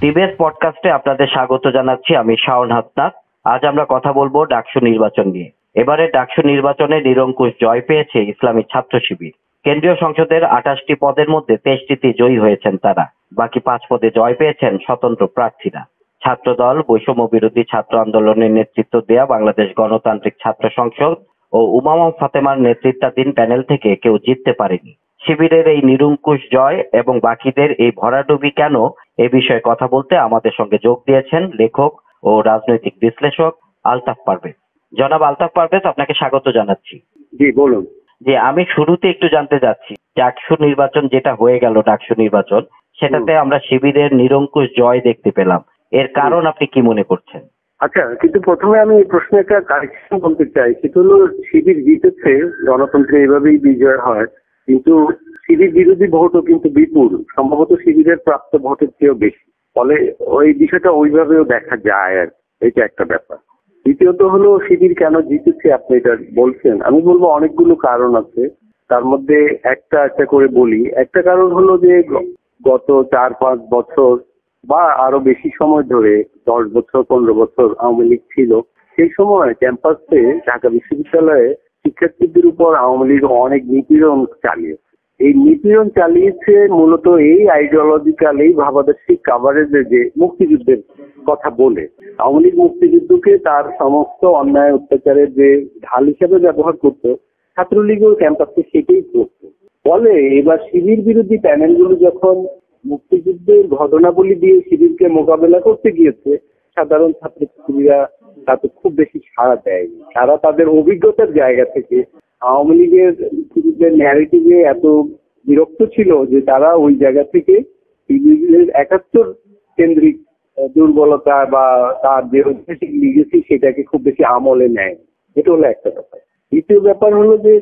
CBS পডকাস্টে আপনাদের স্বাগত জানাচ্ছি। আমি শাওন হাসনাত। আজ আমরা কথা বলবো ডাকসু নির্বাচন নিয়ে। এবারে ডাকসু নির্বাচনে নিরঙ্কুশ জয় পেয়েছে ইসলামী ছাত্র শিবির। কেন্দ্রীয় সংসদের 28টি পদের মধ্যে 23টিতে জয়ী হয়েছেন তারা। বাকি 5 পদে জয় পেয়েছেন স্বতন্ত্র প্রার্থীরা। ছাত্রদল, বৈষম্য বিরোধী ছাত্র আন্দোলনের নেতৃত্ব দেয়া বাংলাদেশ গণতান্ত্রিক ছাত্র সংসদ ও উমামা ফাতেমার নেতৃত্বাধীন প্যানেল থেকে কেউ জিততে পারেনি। শিবিরের এই নিরঙ্কুশ জয় এবং বাকিদের এই ভরাডুবি কেন, এ বিষয়ে কথা বলতে আমাদের সঙ্গে যোগ দিয়েছেন লেখক ও রাজনৈতিক বিশ্লেষক আলতাফ পারভেজ। জনাব আলতাফ পারভেজ, আপনাকে স্বাগত জানাচ্ছি। জি বলুন। যে আমি শুরুতে একটু জানতে চাচ্ছি, ডাকসু নির্বাচন যেটা হয়ে গেল, ডাকসু নির্বাচন, সেটাতে আমরা শিবিরের নিরঙ্কুশ জয় দেখতে পেলাম। এর কারণ আপনি কি মনে করছেন? আচ্ছা, কিন্তু প্রথমে আমি এই প্রশ্নে একটা কারেকশন বলতে চাই। সেটা হলো, শিবির জিতেছে, গণতন্ত্রে এইভাবেই বিজয় হয়, কিন্তু শিবির বিরোধী ভোটও কিন্তু বিপুল, সম্ভবত শিবিরের প্রাপ্ত ভোটের চেয়েও বেশি। ফলে ওই বিষয়টা ওইভাবেও দেখা যায় আর এটা একটা ব্যাপার। দ্বিতীয়ত হলো, শিবির কেন জিতেছে আপনি এটা বলছেন, আমি বলবো অনেকগুলো কারণ আছে। তার মধ্যে একটা একটা করে বলি। একটা কারণ হলো যে গত 4-5 বছর বা আরো বেশি সময় ধরে, 10 বছর 15 বছর আওয়ামী লীগ ছিল। সেই সময় ক্যাম্পাসে ঢাকা বিশ্ববিদ্যালয়ে শিক্ষার্থীদের উপর আওয়ামী লীগ অনেক নিপীড়ন চালিয়েছে। এই নিপীড়ন চালিয়েছে মূলত এই আইডিওলজিক্যাল, এই ভাবাদর্শিক কাভারেজে, যে মুক্তিযুদ্ধের কথা বলে আওয়ামী লীগ মুক্তিযুদ্ধকে তার সমস্ত অন্যায় অত্যাচারের যে ঢাল হিসেবে ব্যবহার করতো, ছাত্রলীগও ক্যাম্পাসে সেটাই করতো। ফলে এবার শিবির বিরোধী প্যানেলগুলো যখন মুক্তিযুদ্ধের ঘটনাবলী দিয়ে শিবিরকে মোকাবেলা করতে গিয়েছে, সাধারণ ছাত্রছাত্রীরা তাতে খুব বেশি সাড়া দেয়নি। তারা তাদের অভিজ্ঞতার জায়গা থেকে আওয়ামী লীগের মুক্তিযুদ্ধের ন্যারেটিভে এত বিরক্ত ছিল যে তারা ওই জায়গা থেকে শিবিরের 71 কেন্দ্রিক দুর্বলতা বা তার যে ঐতিহাসিক লিগেসি, সেটাকে খুব বেশি আমলে নেয়। এটা হলো একটা ব্যাপার। দ্বিতীয় ব্যাপার হলো যে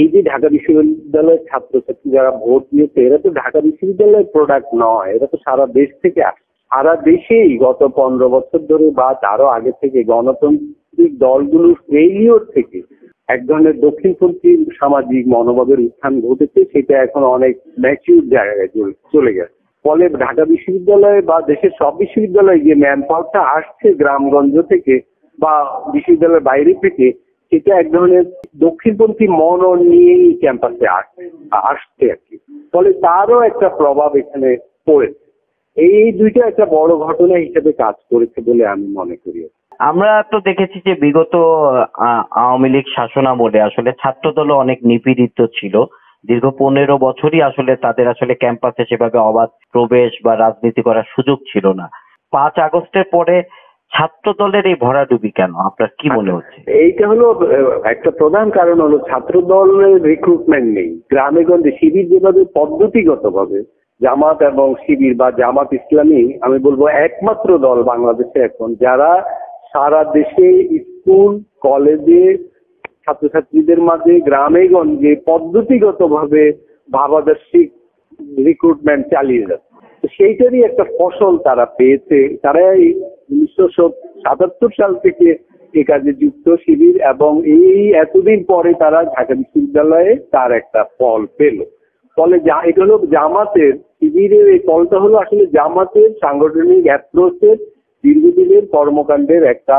এই যে ঢাকা বিশ্ববিদ্যালয়ের ছাত্রছাত্রী যারা ভোট দিয়েছে, এরা তো ঢাকা বিশ্ববিদ্যালয়ের প্রোডাক্ট নয়, এরা তো সারা দেশ থেকে আসে। সারা দেশেই গত 15 বছর ধরে বা তারও আগে থেকে গণতান্ত্রিক দলগুলোর ফেইলিওর থেকে এক ধরনের দক্ষিণপন্থী সামাজিক মনোভাবের উত্থান ঘটেছে। সেটা এখন অনেক ম্যাচিউর জায়গায় চলে গেছে। ফলে ঢাকা বিশ্ববিদ্যালয়ে বা দেশের সব বিশ্ববিদ্যালয়ে যে ম্যান পাওয়ারটা আসছে গ্রামগঞ্জ থেকে বা বিশ্ববিদ্যালয়ের বাইরে থেকে, সেটা এক ধরনের দক্ষিণপন্থী মন নিয়েই ক্যাম্পাসে আসছে আর কি। ফলে তারও একটা প্রভাব এখানে পড়েছে। এই দুইটা একটা বড় ঘটনা হিসেবে কাজ করেছে বলে আমি মনে করি। আমরা তো দেখেছি যে বিগত আওয়ামী লীগ শাসনামলে আসলে ছাত্রদলও অনেক নিপীড়িত ছিল। দীর্ঘ 15 বছরই আসলে তাদের ক্যাম্পাসে সেভাবে অবাধ প্রবেশ বা রাজনীতি করার সুযোগ ছিল না। 5 আগস্টের পরে ছাত্র দলের এই ভরাডুবি কেন, আপনার কি মনে হচ্ছে? এইটা হলো একটা প্রধান কারণ হলো, ছাত্র দলের রিক্রুটমেন্ট নেই। গ্রামে গঞ্জে শিবির যেভাবে পদ্ধতিগতভাবে, জামাত এবং শিবির বা জামাত ইসলামী আমি বলবো একমাত্র দল বাংলাদেশে এখন যারা সারা দেশে স্কুল কলেজে ছাত্রছাত্রীদের মাঝে গ্রামে গঞ্জে পদ্ধতিগতভাবে ভাবাদর্শিক রিক্রুটমেন্ট চালিয়ে যাচ্ছে। তো সেইটারই একটা ফসল তারা পেয়েছে। তারা 1977 সাল থেকে এ কাজে যুক্ত শিবির, এবং এই এতদিন পরে তারা ঢাকা বিশ্ববিদ্যালয়ে তার একটা ফল পেল। ফলে এটা হলো জামাতের, শিবিরের এই ফলটা হলো আসলে জামাতের সাংগঠনিক অ্যাপ্রোচের দীর্ঘদিনের কর্মকাণ্ডের একটা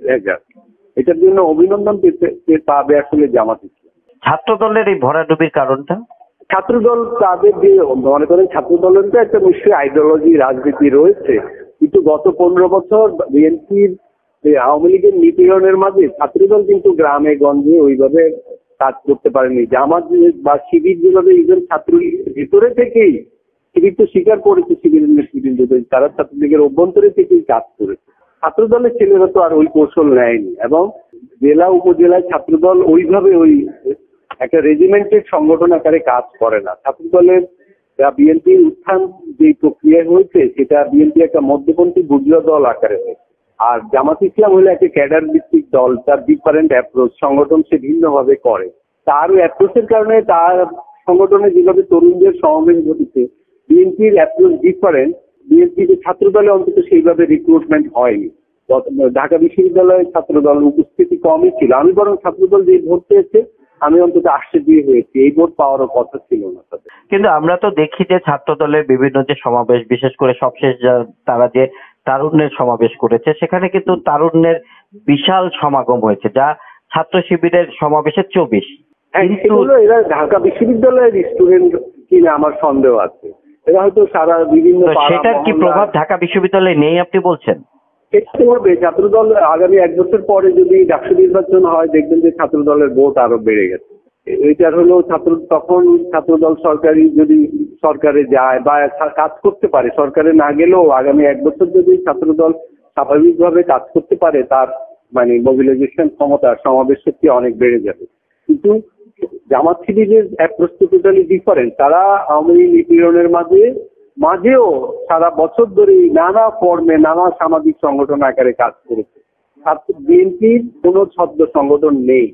রেজাল্ট। এটার জন্য অভিনন্দন পাবে আসলে জামাত ইসলাম। ছাত্র দলের এই ভরাডুবির কারণটা, ছাত্রদল তাদের যে মনে করেন, ছাত্রদলের তো একটা নিশ্চয়ই আইডিওলজি রাজনীতি রয়েছে, কিন্তু গত 15 বছর বিএনপির আওয়ামী লীগের নিপীড়নের মাঝে ছাত্রদল কিন্তু গ্রামে গঞ্জে ওইভাবে কাজ করতে পারেনি। জামাত বা শিবির যেভাবে ইভেন ছাত্রলীগের ভিতরে থেকেই, শিবির তো স্বীকার করেছে শিবিরের নেতৃবৃন্দ, তারা ছাত্রলীগের অভ্যন্তরে থেকেই কাজ করেছে। ছাত্রদলের ছেলেরা তো আর ওই কৌশল নেয়নি, এবং জেলা উপজেলায় ছাত্রদল ওইভাবে ওই একটা রেজিমেন্টের সংগঠন আকারে কাজ করে না। ছাত্রদলের বিএনপির উত্থান যে প্রক্রিয়া হয়েছে, সেটা বিএনপি একটা মধ্যপন্থী বুর্জোয়া দল আকারে হয়েছে। আর জামাত ইসলাম হলো একটা ক্যাডার ভিত্তিক দল, তার ডিফারেন্ট অ্যাপ্রোচ, সংগঠন সে ভিন্নভাবে করে। তার অ্যাপ্রোচের কারণে তার সংগঠনে যেভাবে তরুণদের সমাবেশ ঘটেছে, বিএনপির অ্যাপ্রোচ ডিফারেন্ট। বিএনপির ছাত্রদলে অন্তত সেইভাবে রিক্রুটমেন্ট হয়নি। ঢাকা বিশ্ববিদ্যালয়ে ছাত্রদল উপস্থিতি কমই ছিল। আমি বরং ছাত্রদল যে ভোট পেয়েছে আমি অন্তত আশ্চর্য হয়েছি, এই ভোট পাওয়ারও কথা ছিল না তাদের। কিন্তু আমরা তো দেখি যে ছাত্র দলের বিভিন্ন যে সমাবেশ, বিশেষ করে সবশেষ তারা যে তারুণ্যের সমাবেশ করেছে, সেখানে কিন্তু তারুণ্যের বিশাল সমাগম হয়েছে, যা ছাত্র শিবিরের সমাবেশের চেয়েও বেশি। কিন্তু এরা ঢাকা বিশ্ববিদ্যালয়ের স্টুডেন্ট কিনা আমার সন্দেহ আছে। এরা হয়তো সারা বিভিন্ন সেটার কি প্রভাব ঢাকা বিশ্ববিদ্যালয়ে নেই আপনি বলছেন? এটা করবে ছাত্রদল। আগামী 1 বছর পরে যদি ডাকসু নির্বাচন হয়, দেখবেন যে ছাত্রদলের ভোট আরো বেড়ে গেছে। এটার হলো তখন ছাত্রদল যদি সরকারে যায় বা কাজ করতে পারে, সরকারে না গেলেও আগামী 1 বছর যদি ছাত্রদল স্বাভাবিকভাবে কাজ করতে পারে, তার মানে মোবিলাইজেশন ক্ষমতা, সমাবেশ শক্তি অনেক বেড়ে যাবে। কিন্তু জামাত শিবিরের অ্যাপ্রোচ টোটালি ডিফারেন্ট। তারা আওয়ামী লীগ নিপীড়নের মাঝেও সারা বছর ধরে নানা ফর্মে নানা সামাজিক সংগঠন আকারে কাজ করেছে। বিএনপির কোনো ছদ্ম সংগঠন নেই,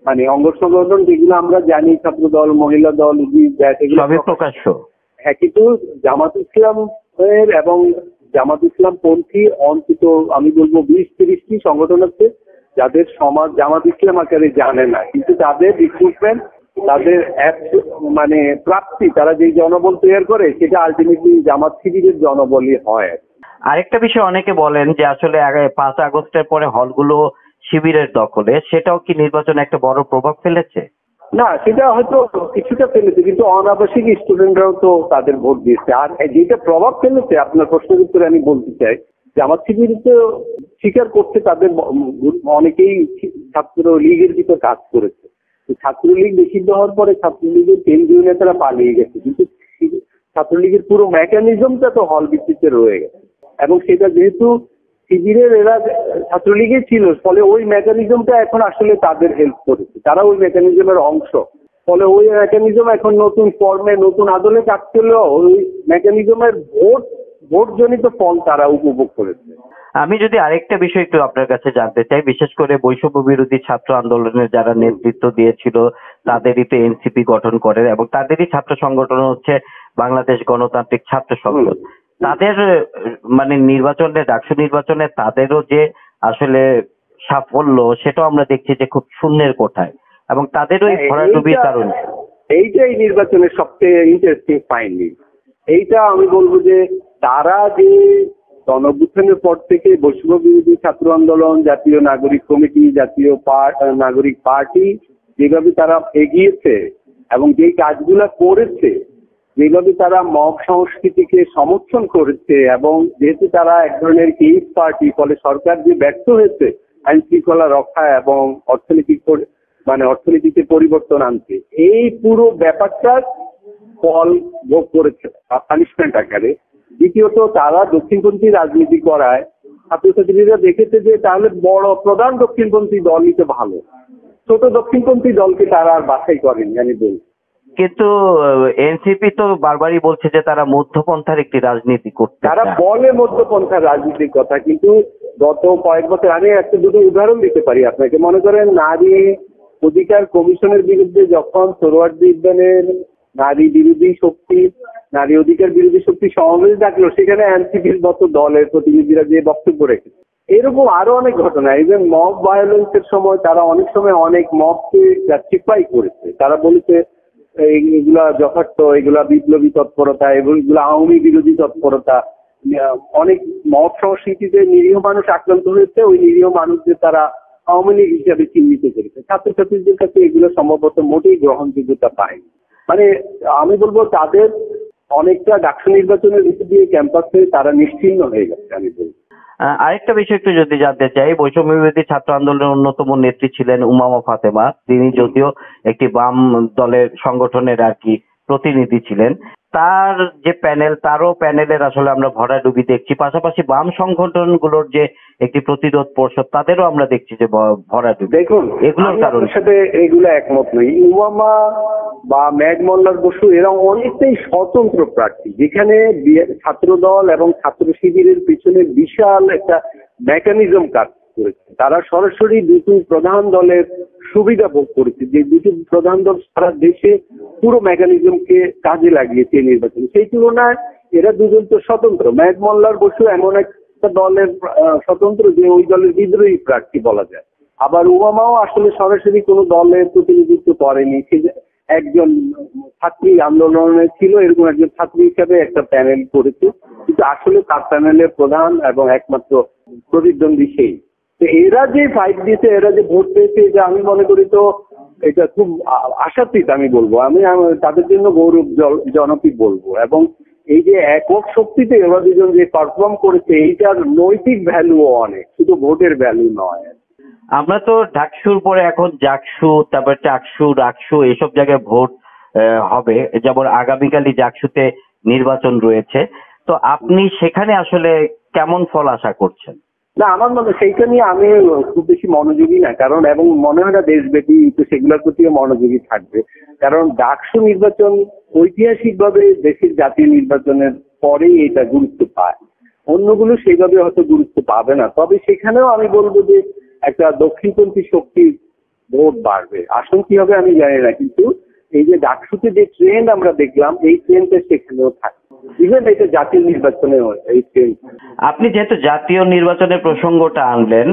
মানে অঙ্গ সংগঠন যেগুলো আমরা জানি, ছাত্র দল, মহিলা দল, সবই প্রকাশ্য। হ্যাঁ, কিন্তু জামাত ইসলামের এবং জামাত ইসলাম পন্থী অন্তত আমি বলবো 20-30টি সংগঠন আছে যাদের সমাজ জামাত ইসলাম আকারে জানে না, কিন্তু তাদের রিক্রুটমেন্ট, তাদের মানে প্রাপ্তি, তারা যে জনবল তৈরি করে সেটা আলটিমেটলি জামাত শিবিরের জনবলই হয়। আরেকটা বিষয় অনেকে বলেন যে আসলে 5 আগস্টের পরে হলগুলো শিবিরের দখলে, সেটাও কি নির্বাচনে একটা বড় প্রভাব ফেলেছে? না, সেটা হয়তো কিছুটা ফেলেছে, কিন্তু অনাবাসিক স্টুডেন্টরাও তো তাদের ভোট দিয়েছে। আর যেটা প্রভাব ফেলেছে, আপনার প্রশ্নের উত্তরে আমি বলতে চাই, জামাত শিবির তো স্বীকার করতে তাদের অনেকেই ছাত্র লীগের ভিতর কাজ করেছে। ছাত্রলীগ নিষিদ্ধ হওয়ার পরে ছাত্রলীগের কেন্দ্রীয় নেতারা পালিয়ে গেছে, কিন্তু ছাত্রলীগের পুরো মেকানিজমটা তো হল ভিত্তিতে রয়ে গেছে। এবং সেটা যেহেতু শিবিরের এরা ছাত্রলীগে ছিল, ফলে ওই মেকানিজমটা এখন আসলে তাদের হেল্প করেছে, তারা ওই মেকানিজমের অংশ। ফলে ওই মেকানিজম এখন নতুন ফর্মে নতুন আদলে কাজ করলেও ওই মেকানিজমের ভোটজনিত ফল তারা উপভোগ করেছে। আমি যদি আরেকটা বিষয় একটু আপনার কাছে জানতে চাই, বিশেষ করে বৈষম্য বিরোধী ছাত্র আন্দোলনের যারা নেতৃত্ব দিয়েছিল তাদেরই তো এনসিপি গঠন করে, এবং তাদেরই ছাত্র সংগঠন হচ্ছে বাংলাদেশ গণতান্ত্রিক ছাত্র সংসদ। তাদের মানে ডাকসু নির্বাচনে তাদেরও যে আসলে সাফল্য, সেটাও আমরা দেখছি যে খুব শূন্যের কোঠায়, এবং তাদেরও এই ভরাডুবির কারণ। এইটাই নির্বাচনের সবচেয়ে ইন্টারেস্টিং ফাইন্ডিং। এইটা আমি বলবো যে তারা যে গণঅভ্যুত্থানের পর থেকে বৈষম্য বিরোধী ছাত্র আন্দোলন, জাতীয় নাগরিক কমিটি, জাতীয় নাগরিক পার্টি যেভাবে তারা এগিয়েছে এবং যে কাজগুলা করেছে, যেভাবে তারা মব সংস্কৃতিকে সমর্থন করেছে, এবং যেহেতু তারা এক ধরনের কেস পার্টি, ফলে সরকার যে ব্যর্থ হয়েছে আইন শৃঙ্খলা রক্ষা এবং অর্থনীতিতে পরিবর্তন আনতে, এই পুরো ব্যাপারটার ফল ভোগ করেছে পানিশমেন্ট আকারে। দ্বিতীয়ত, তারা দক্ষিণপন্থী রাজনীতি করায় ছাত্রছাত্রীরা দেখেছে যে তাহলে বড় প্রধান দক্ষিণপন্থী দলই তো ভালো, ছোট দক্ষিণপন্থী দলকে তারা আর বাছাই করেনি। আমি বলছি, কিন্তু এনসিপি তো বারবারই বলছে যে তারা মধ্যপন্থার একটি রাজনীতি করতে, তারা বলে মধ্যপন্থার রাজনীতির কথা, কিন্তু গত কয়েক বছর আমি দুটো উদাহরণ দিতে পারি আপনাকে। মনে করেন, নারী অধিকার কমিশনের বিরুদ্ধে যখন সোহরাওয়ার্দী উদ্যানের নারী অধিকার বিরোধী শক্তি সমাবেশ ডাকলো, সেখানে এনসিপির মতো দলের প্রতিনিধিরা যে বক্তব্য রেখেছে। এরকম আরো অনেক ঘটনা, ইভেন মব ভায়োলেন্সের সময় তারা অনেক সময় অনেক মবকে জাস্টিফাই করেছে। তারা বলেছে এগুলা যথার্থ, এগুলা বিপ্লবী তৎপরতা, এগুলা আওয়ামী বিরোধী তৎপরতা। অনেক মব সংস্কৃতিতে নিরীহ মানুষ আক্রান্ত হয়েছে, ওই নিরীহ মানুষদের তারা আওয়ামী লীগ হিসাবে চিহ্নিত করেছে। ছাত্রছাত্রীদের কাছে এগুলো সম্ভবত মোটেই গ্রহণযোগ্যতা পায়। মানে আমি বলবো তাদের অনেকটা ডাকসু নির্বাচনের ভিতর দিয়ে ক্যাম্পাসে তারা নিশ্চিহ্ন হয়ে গেছে। আমি বলবো আরেকটা বিষয় একটু যদি জানতে চাই, বৈষম্য বিরোধী ছাত্র আন্দোলনের অন্যতম নেত্রী ছিলেন উমামা ফাতেমা। তিনি যদিও একটি বাম দলের সংগঠনের আর কি প্রতিনিধি ছিলেন, তার যে প্যানেল, তারও প্যানেলের আসলে আমরা ভরাডুবি দেখছি। পাশাপাশি বাম সংগঠনগুলোর যে একটি প্রতিরোধ পর্ষদ, তাদেরও আমরা দেখছি যে ভরাডুবি। দেখুন, এগুলোর কারণে সাথে এগুলো একমত নই। উমামা বা ম্যাড মোল্লার বসু এরা অনেকটাই স্বতন্ত্র প্রার্থী, যেখানে ছাত্র দল এবং ছাত্র শিবিরের পিছনে বিশাল একটা মেকানিজম কাজ করেছে। তারা সরাসরি দুটো প্রধান দলের সুবিধা ভোগ করেছে, যে দুটো প্রধান দল সারা দেশে পুরো মেকানিজমকে কাজে লাগিয়েছে নির্বাচনে। সেই তুলনায় এরা দুজন তো স্বতন্ত্র। ম্যাড মোল্লার বসু এমন একটা দলের স্বতন্ত্র যে ওই দলের বিদ্রোহী প্রার্থী বলা যায়। আবার ওবামাও আসলে সরাসরি কোনো দলের প্রতিনিধিত্ব করেনি, সে একজন ছাত্রী আন্দোলনে ছিল, এরকম একজন ছাত্রী হিসাবে একটা প্যানেল করেছে, কিন্তু আসলে তার প্যানেলের প্রধান এবং একমাত্র প্রতিদ্বন্দ্বী সেই। তো এরা যে ফাইট দিয়েছে, এরা যে ভোট পেয়েছে, এটা আমি মনে করি তো এটা খুব আশাতীত আমি বলবো। আমি তাদের জন্য গৌরব জনক বলবো। এবং এই যে একক শক্তিতে এরা দুজন যে পারফর্ম করেছে, এইটার নৈতিক ভ্যালুও অনেক, শুধু ভোটের ভ্যালু নয়। আমরা তো ডাকসুর পরে এখন জাকসু, তারপর টাকসু, ডাকসু এসব জায়গায় ভোট হবে, যেমন আগামীকালই জাকসুতে নির্বাচন রয়েছে। তো আপনি সেখানে আসলে কেমন ফল আশা করছেন? না, আমার মনে সেইটা নিয়ে আমি খুব বেশি মনোযোগী না, কারণ এবং মনে হয় না দেশব্যাপী তো সেগুলোর প্রতিও মনোযোগী থাকবে। কারণ ডাকসু নির্বাচন ঐতিহাসিকভাবে দেশের জাতীয় নির্বাচনের পরেই এটা গুরুত্ব পায়, অন্যগুলো সেইভাবে হয়তো গুরুত্ব পাবে না। তবে সেখানেও আমি বলবো যে একটা দক্ষিণপন্থী শক্তির ভোট বাড়বে। আসন কি হবে আমি জানি না, কিন্তু এই যে ডাকসুতে যে ট্রেন্ড আমরা দেখলাম, এই ট্রেন্ডটা সেখানেও থাকবে। ইভেন এটা জাতীয় নির্বাচনে এই ট্রেন্ড। আপনি যেহেতু জাতীয় নির্বাচনের প্রসঙ্গটা আনলেন,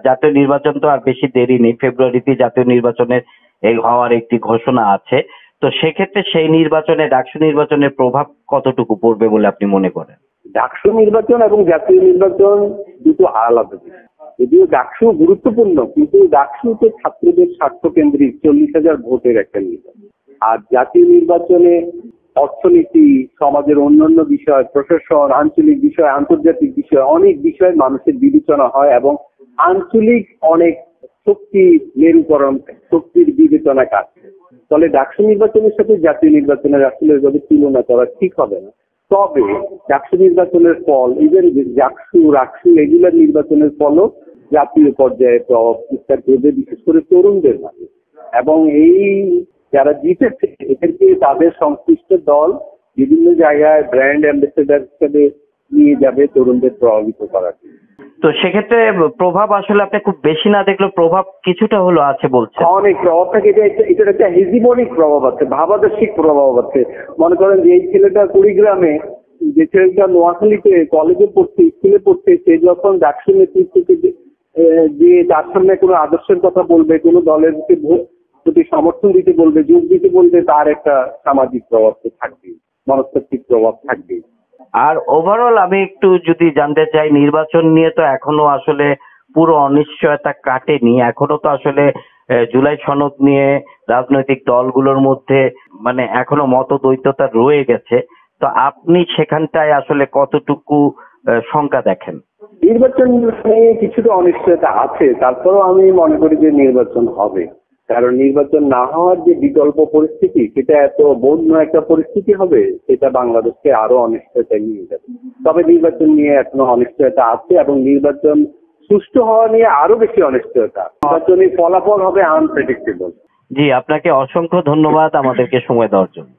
জাতীয় নির্বাচন তো আর বেশি দেরি নেই, ফেব্রুয়ারিতে জাতীয় নির্বাচনের হওয়ার একটি ঘোষণা আছে। তো সেক্ষেত্রে সেই নির্বাচনে ডাকসু নির্বাচনের প্রভাব কতটুকু পড়বে বলে আপনি মনে করেন? ডাকসু নির্বাচন এবং জাতীয় নির্বাচন দুটো আলাদা জিনিস। যদিও ডাকসু গুরুত্বপূর্ণ, কিন্তু ডাকসুতে ছাত্রদের স্বার্থ কেন্দ্রিক 40,000 ভোটের একটা নির্বাচন। আর জাতীয় নির্বাচনে অর্থনীতি, সমাজের অন্যান্য বিষয়, প্রশাসন, আঞ্চলিক বিষয়, আন্তর্জাতিক বিষয়, অনেক বিষয় মানুষের বিবেচনা হয় এবং আঞ্চলিক অনেক শক্তি মেরুকরণ, শক্তির বিবেচনা কাজ। ফলে ডাকসু নির্বাচনের সাথে জাতীয় নির্বাচনের আসলে এভাবে তুলনা করা ঠিক হবে না। তবে ডাকসু নির্বাচনের ফল, ইভেন জাকসু, রাকসু এগুলোর নির্বাচনের ফলও জাতীয় পর্যায়ে প্রভাব বিস্তার করবে, বিশেষ করে তরুণদের মাঝে। এবং এই যারা জিতেছে এদেরকে তাদের সংশ্লিষ্ট দল বিভিন্ন জায়গায় ব্র্যান্ড অ্যাম্বাসেডার হিসেবে নিয়ে যাবে তরুণদের প্রভাবিত করার জন্য। তো সেক্ষেত্রে প্রভাব আসলে আপনি খুব বেশি না দেখলেও প্রভাব কিছুটা হলো আছে বলছেন। অনেক প্রভাব থাকে, এটার একটা হেজিমনিক প্রভাব আছে, ভাবাদর্শিক প্রভাব আছে। মনে করেন যে এই ছেলেটা কুড়িগ্রামে, যে ছেলেটা নোয়াখালীতে কলেজে পড়ছে, স্কুলে পড়ছে, সে যখন ডাকসু নেতৃত্বকে যে তার সামনে কোনো আদর্শের কথা বলবে, কোনো দলের প্রতি সমর্থন দিতে বলবে, যোগ দিতে বলবে, তার একটা সামাজিক প্রভাব তো থাকবেই, মনস্তাত্ত্বিক প্রভাব থাকবেই। আর ওভারঅল আমি একটু যদি জানতে চাই, নির্বাচন নিয়ে তো এখনো আসলে পুরো অনিশ্চয়তা কাটেনি, এখনো তো আসলে জুলাই সনদ নিয়ে রাজনৈতিক দলগুলোর মধ্যে মানে এখনো মতদ্বৈততা রয়ে গেছে। তো আপনি সেখানটায় আসলে কতটুকু শঙ্কা দেখেন? নির্বাচন নিয়ে কিছুটা অনিশ্চয়তা আছে, তারপরেও আমি মনে করি যে নির্বাচন হবে। কারণ নির্বাচন না হওয়ার যে বিকল্প পরিস্থিতি, সেটা এত বন্য একটা পরিস্থিতি হবে, সেটা বাংলাদেশকে আরো অনিশ্চয়তা নিয়ে যাবে। তবে নির্বাচন নিয়ে এখনো অনিশ্চয়তা আছে এবং নির্বাচন সুষ্ঠু হওয়া নিয়ে আরো বেশি অনিশ্চয়তা। নির্বাচনের ফলাফল হবে আনপ্রেডিক্টেবল। জি, আপনাকে অসংখ্য ধন্যবাদ আমাদেরকে সময় দেওয়ার জন্য।